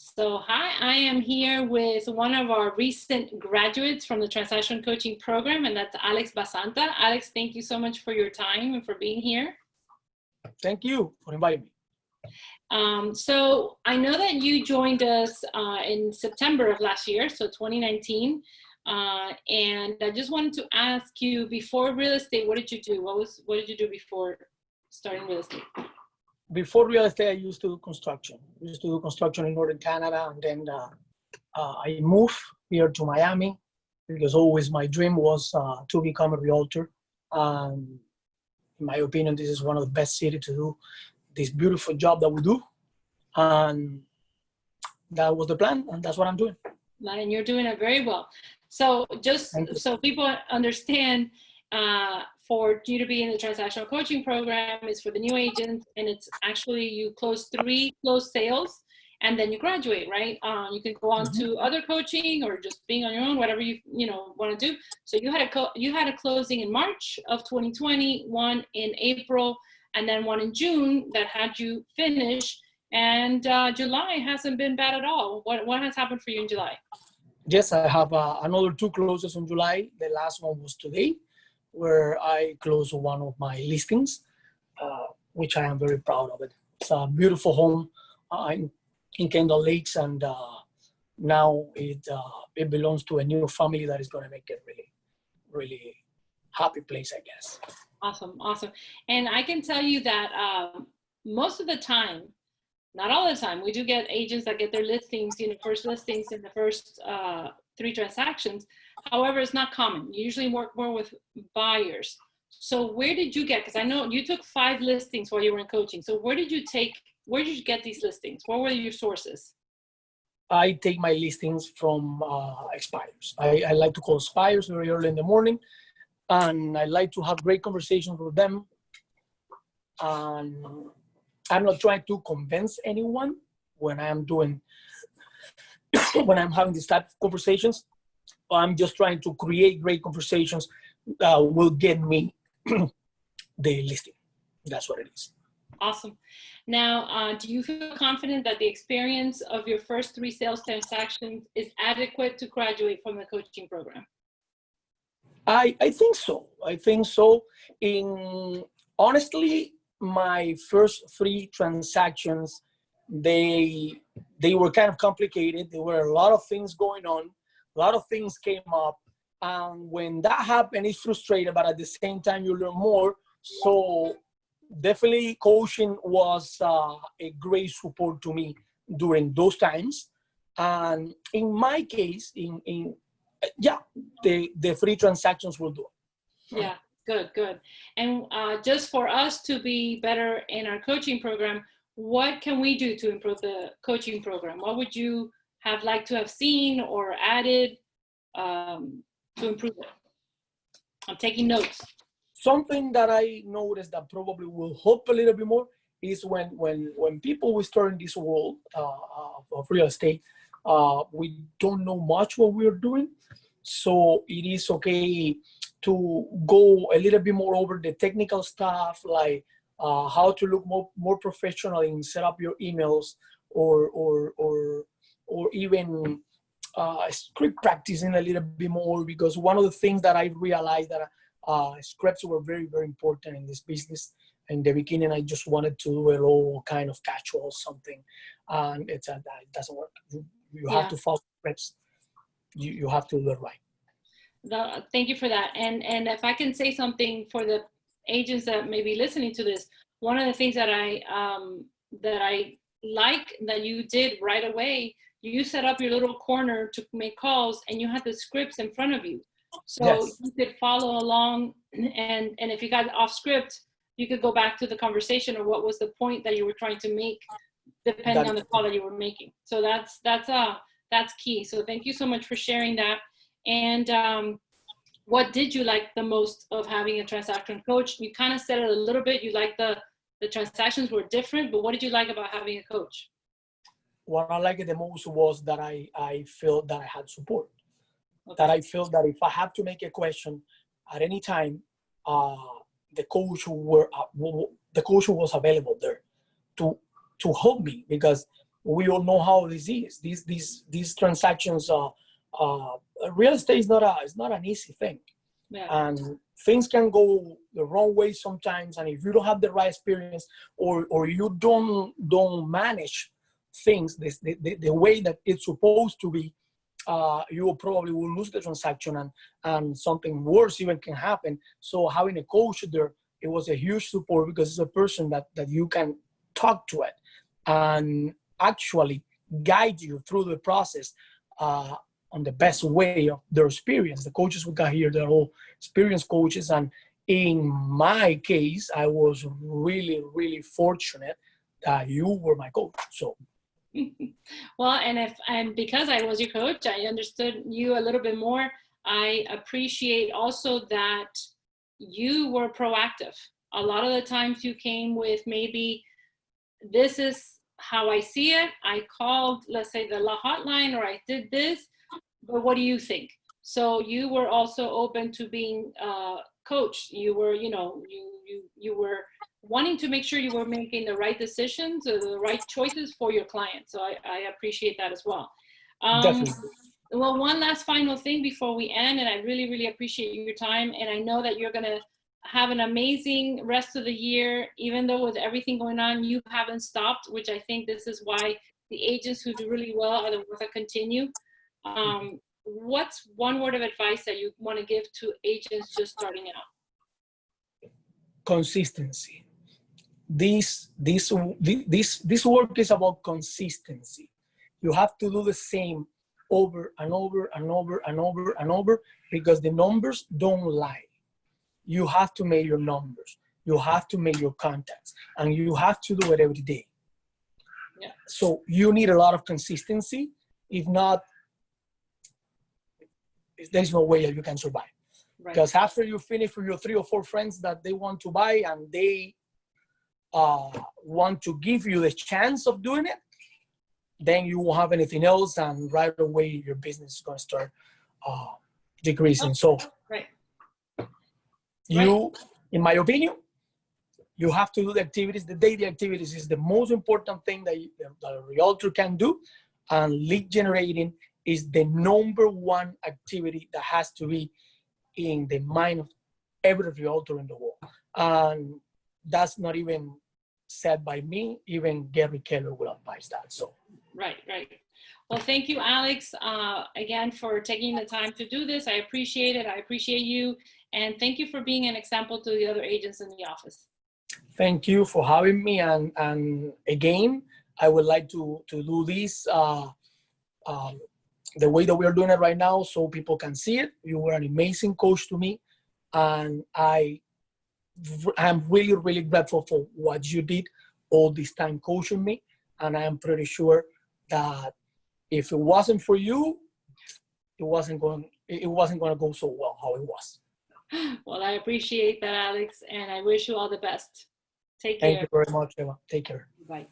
So hi, I am here with one of our recent graduates from the Transaction Coaching Program, and that's Alex Basanta. Alex, thank you so much for your time and for being here. Thank you for inviting me. So I know that you joined us in September of last year, so 2019. And I just wanted to ask you, before real estate, what did you do? What did you do before starting real estate? Before real estate, I used to do construction. I used to do construction in Northern Canada, and then I moved here to Miami because always my dream was to become a realtor. In my opinion, this is one of the best cities to do this beautiful job that we do. And that was the plan, and that's what I'm doing. And you're doing it very well. So just so people understand, for you to be in the transactional coaching program is for the new agents, and it's actually you close 3 closed sales and then you graduate, right? You can go on to other coaching or just being on your own, whatever you want to do. So you had a closing in March of 2020, one in April, and then one in June that had you finish. And July hasn't been bad at all. What has happened for you in July? Yes, I have another 2 closes in July. The last one was today, where I closed one of my listings, which I am very proud of it. It's a beautiful home in Kendall Lakes, and now it belongs to a new family that is going to make it really, really happy place, I guess. Awesome. And I can tell you that most of the time, not all the time, we do get agents that get their listings, first listings in the first 3 transactions. However, it's not common. You usually work more with buyers. So where did you get, because I know you took 5 listings while you were in coaching. So where did you get these listings? What were your sources? I take my listings from expires. I like to call expires very early in the morning, and I like to have great conversations with them. And I'm not trying to convince anyone when I'm having this type of conversations. I'm just trying to create great conversations that will get me the listing. That's what it is. Awesome. Now, do you feel confident that the experience of your first 3 sales transactions is adequate to graduate from the coaching program? I think so. Honestly, my first 3 transactions, they were kind of complicated. There were a lot of things going on. A lot of things came up. And when that happened, it's frustrating, but at the same time, you learn more. So definitely coaching was a great support to me during those times. And in my case, the 3 transactions will do it. Yeah. Good. And just for us to be better in our coaching program, what can we do to improve the coaching program? What would you have liked to have seen or added to improve it? I'm taking notes. Something that I noticed that probably will help a little bit more is when people will start in this world of real estate, we don't know much what we're doing. So it is okay to go a little bit more over the technical stuff, like how to look more professional and set up your emails, or even script practicing a little bit more, because one of the things that I realized that scripts were very, very important in this business. In the beginning, I just wanted to do a little kind of casual something, and it doesn't work. You have to follow scripts. You have to do it right. Thank you for that. And if I can say something for the agents that may be listening to this, one of the things that I like that you did right away, you set up your little corner to make calls, and you had the scripts in front of you. So you could follow along, and if you got off script, you could go back to the conversation or what was the point that you were trying to make, depending on the call that you were making. So that's key. So thank you so much for sharing that. And what did you like the most of having a transaction coach? You kind of said it a little bit. You like the transactions were different, but what did you like about having a coach? What I liked the most was that I felt that I had support. Okay. That I felt that if I have to make a question at any time, the coach was available there to help me, because we all know how this is. These transactions are, real estate is not an easy thing. Yeah. And things can go the wrong way sometimes. And if you don't have the right experience, or you don't manage things the way that it's supposed to be, you probably will lose the transaction, and something worse even can happen. So having a coach there, it was a huge support, because it's a person that you can talk to it and actually guide you through the process on the best way of their experience. The coaches we got here, they're all experienced coaches. And in my case, I was really, really fortunate that you were my coach. So. Well, and because I was your coach, I understood you a little bit more. I appreciate also that you were proactive. A lot of the times you came with, maybe this is how I see it. I called, let's say, the hotline, or I did this, but what do you think? So you were also open to being coached. You were, you were wanting to make sure you were making the right decisions or the right choices for your client. So I appreciate that as well. Definitely. Well, one last final thing before we end, and I really, really appreciate your time. And I know that you're going to have an amazing rest of the year. Even though with everything going on, you haven't stopped, which I think this is why the agents who do really well are the ones that continue. What's one word of advice that you want to give to agents just starting out? Consistency. This work is about consistency. You have to do the same over and over and over and over and over, because the numbers don't lie. You have to make your numbers. You have to make your contacts, and you have to do it every day. Yeah. So you need a lot of consistency. If not, there's no way that you can survive. Right. Because after you finish with your 3 or 4 friends that they want to buy, and they want to give you the chance of doing it, then you won't have anything else, and right away your business is going to start decreasing. So right. You, in my opinion, you have to do the activities. The daily activities is the most important thing that a realtor can do, and lead generating is the #1 activity that has to be in the mind of every realtor in the world. And that's not even said by me. Even Gary Keller will advise that. So. Right. Well, thank you, Alex, again, for taking the time to do this. I appreciate it. I appreciate you. And thank you for being an example to the other agents in the office. Thank you for having me. And again, I would like to do this the way that we are doing it right now, so people can see it. You were an amazing coach to me. And I'm really, really grateful for what you did all this time coaching me. And I am pretty sure that if it wasn't for you, it wasn't going to go so well how it was. Well, I appreciate that, Alex, and I wish you all the best. Take care. Thank you very much, Eva. Take care. Bye.